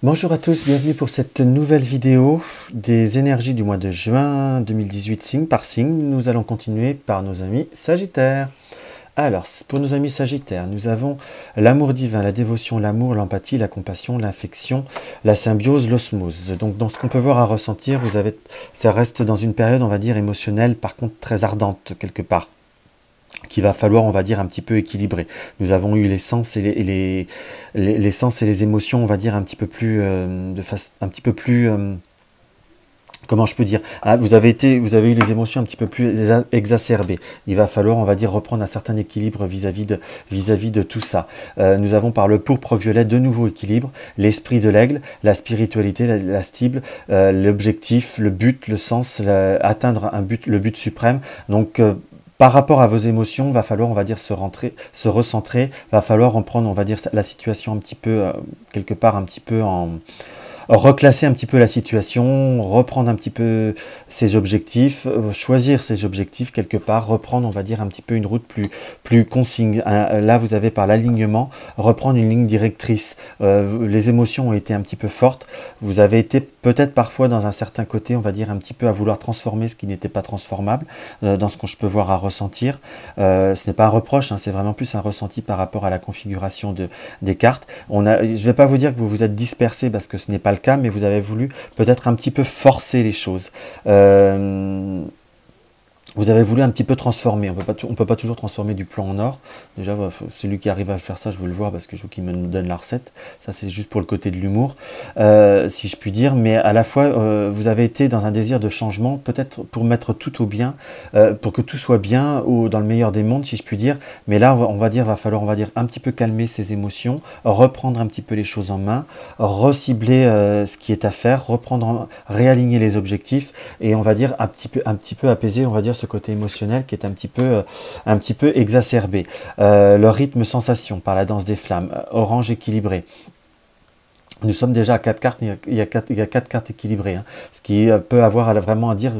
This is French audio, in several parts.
Bonjour à tous, bienvenue pour cette nouvelle vidéo des énergies du mois de juin 2018, signe par signe. Nous allons continuer par nos amis Sagittaires. Alors, pour nos amis Sagittaires, nous avons l'amour divin, la dévotion, l'amour, l'empathie, la compassion, l'affection, la symbiose, l'osmose. Donc, dans ce qu'on peut voir à ressentir, ça reste dans une période, on va dire, émotionnelle, par contre très ardente, quelque part, qu'il va falloir, on va dire, un petit peu équilibrer. Nous avons eu les sens et les sens et les émotions, on va dire, un petit peu plus, comment je peux dire, vous avez eu les émotions un petit peu plus exacerbées. Il va falloir, on va dire, reprendre un certain équilibre vis-à-vis de tout ça. Nous avons par le pourpre violet de nouveaux équilibres, l'esprit de l'aigle, la spiritualité, la cible, l'objectif, le but, le sens, atteindre le but suprême. Donc, par rapport à vos émotions, va falloir, on va dire, se recentrer, va falloir en prendre, on va dire, la situation un petit peu, quelque part, un petit peu reclasser un petit peu la situation, reprendre un petit peu ses objectifs, choisir ses objectifs quelque part, reprendre, on va dire, un petit peu une route plus consigne. Là, vous avez par l'alignement, reprendre une ligne directrice. Les émotions ont été un petit peu fortes. Vous avez été peut-être parfois dans un certain côté, on va dire, un petit peu à vouloir transformer ce qui n'était pas transformable, dans ce que je peux voir à ressentir. Ce n'est pas un reproche, hein, c'est vraiment plus un ressenti par rapport à la configuration des cartes. Je ne vais pas vous dire que vous vous êtes dispersé parce que ce n'est pas le cas, mais vous avez voulu peut-être un petit peu forcer les choses. Vous avez voulu un petit peu transformer. On peut pas toujours transformer du plomb en or. Déjà, celui qui arrive à faire ça, je veux le voir parce que je veux qu'il me donne la recette. Ça, c'est juste pour le côté de l'humour, si je puis dire. Mais à la fois, vous avez été dans un désir de changement, peut-être pour mettre tout au bien, pour que tout soit bien ou dans le meilleur des mondes, si je puis dire. Mais là, va falloir, on va dire, un petit peu calmer ses émotions, reprendre un petit peu les choses en main, recibler ce qui est à faire, réaligner les objectifs et on va dire un petit peu apaiser, on va dire, ce côté émotionnel qui est un petit peu exacerbé. Le rythme sensation par la danse des flammes, orange équilibré. Nous sommes déjà à 4 cartes, il y a 4 cartes équilibrées, hein, ce qui peut avoir vraiment à dire,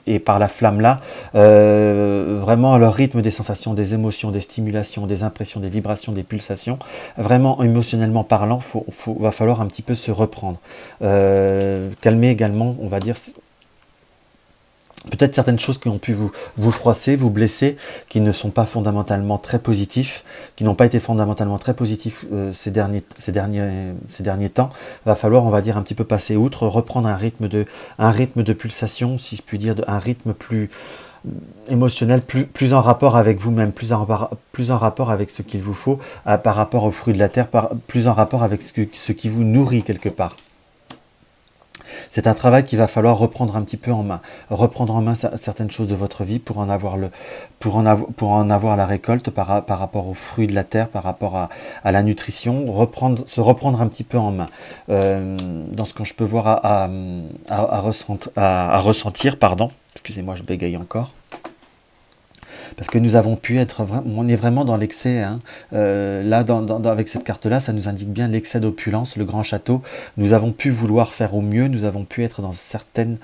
et par la flamme là, vraiment le rythme des sensations, des émotions, des stimulations, des impressions, des vibrations, des pulsations, vraiment émotionnellement parlant, va falloir un petit peu se reprendre. Calmer également, on va dire, peut-être certaines choses qui ont pu vous froisser, vous blesser, qui ne sont pas fondamentalement très positifs, qui n'ont pas été fondamentalement très positifs ces derniers temps. Va falloir, on va dire, un petit peu passer outre, reprendre un rythme de pulsation, si je puis dire, un rythme plus émotionnel, plus en rapport avec vous-même, plus en rapport avec ce qu'il vous faut, par rapport aux fruits de la terre, plus en rapport avec ce qui vous nourrit quelque part. C'est un travail qu'il va falloir reprendre un petit peu en main, reprendre en main certaines choses de votre vie pour en avoir la récolte par rapport aux fruits de la terre, par rapport à la nutrition, se reprendre un petit peu en main. Dans ce que je peux voir à ressentir, pardon, excusez-moi, je bégaye encore. Parce que nous avons pu être, on est vraiment dans l'excès, hein. Là, avec cette carte-là, ça nous indique bien l'excès d'opulence, le grand château. Nous avons pu vouloir faire au mieux, nous avons pu être dans certaines,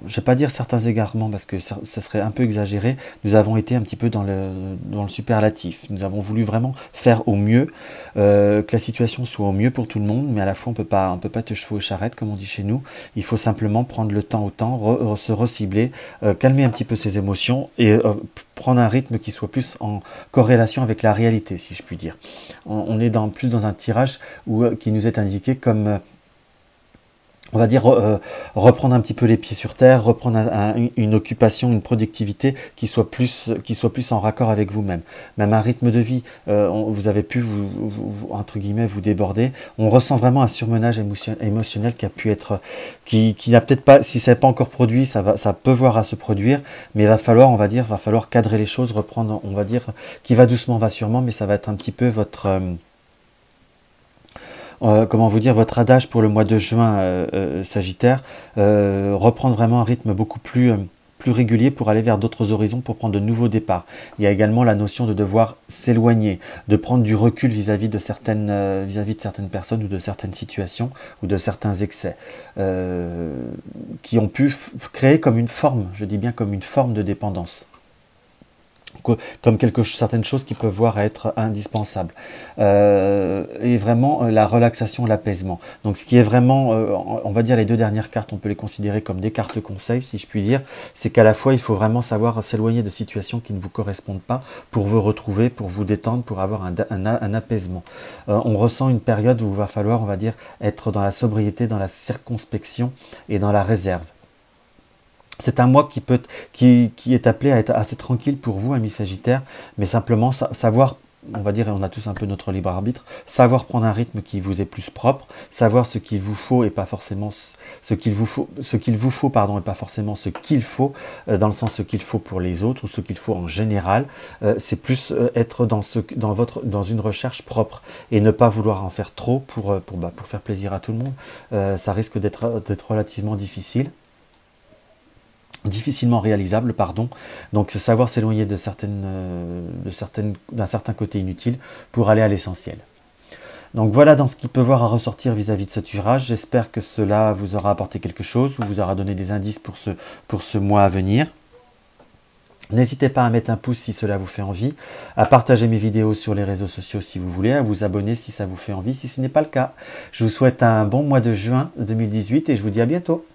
je ne vais pas dire certains égarements parce que ça serait un peu exagéré, nous avons été un petit peu dans le superlatif. Nous avons voulu vraiment faire au mieux, que la situation soit au mieux pour tout le monde, mais à la fois on peut pas être chevaux aux charrettes comme on dit chez nous. Il faut simplement prendre le temps au temps, se recibler, calmer un petit peu ses émotions et prendre un rythme qui soit plus en corrélation avec la réalité, si je puis dire. On est plus dans un tirage qui nous est indiqué comme on va dire reprendre un petit peu les pieds sur terre, reprendre une occupation, une productivité qui soit plus en raccord avec vous-même. Même un rythme de vie, vous avez pu entre guillemets vous déborder. On ressent vraiment un surmenage émotionnel qui a pu être, qui n'a peut-être pas, si ça n'est pas encore produit, ça peut voir à se produire, mais il va falloir, on va dire, cadrer les choses, reprendre, on va dire, qui va doucement, va sûrement, mais ça va être un petit peu votre comment vous dire, votre adage pour le mois de juin, Sagittaire, reprendre vraiment un rythme beaucoup plus régulier pour aller vers d'autres horizons, pour prendre de nouveaux départs. Il y a également la notion de devoir s'éloigner, de prendre du recul vis-à-vis de certaines personnes ou de certaines situations ou de certains excès qui ont pu créer comme une forme, je dis bien comme une forme de dépendance. comme certaines choses qui peuvent voir être indispensables. Et vraiment la relaxation, l'apaisement. Donc ce qui est vraiment, on va dire les deux dernières cartes, on peut les considérer comme des cartes conseils, si je puis dire, c'est qu'à la fois il faut vraiment savoir s'éloigner de situations qui ne vous correspondent pas pour vous retrouver, pour vous détendre, pour avoir un apaisement. On ressent une période où il va falloir, on va dire, être dans la sobriété, dans la circonspection et dans la réserve. C'est un mois qui est appelé à être assez tranquille pour vous, amis Sagittaires, mais simplement savoir, on va dire, et on a tous un peu notre libre arbitre, savoir prendre un rythme qui vous est plus propre, savoir ce qu'il vous faut et pas forcément ce qu'il vous faut, pardon, et pas forcément ce qu'il faut, dans le sens ce qu'il faut pour les autres ou ce qu'il faut en général. C'est plus être dans une recherche propre et ne pas vouloir en faire trop pour faire plaisir à tout le monde. Ça risque d'être relativement difficilement réalisable, pardon. Donc c'est savoir s'éloigner d'un certain côté inutile pour aller à l'essentiel. Donc voilà dans ce qui peut voir à ressortir vis-à-vis de ce tirage. J'espère que cela vous aura apporté quelque chose ou vous aura donné des indices pour ce mois à venir. N'hésitez pas à mettre un pouce si cela vous fait envie, à partager mes vidéos sur les réseaux sociaux si vous voulez, à vous abonner si ça vous fait envie, si ce n'est pas le cas. Je vous souhaite un bon mois de juin 2018 et je vous dis à bientôt.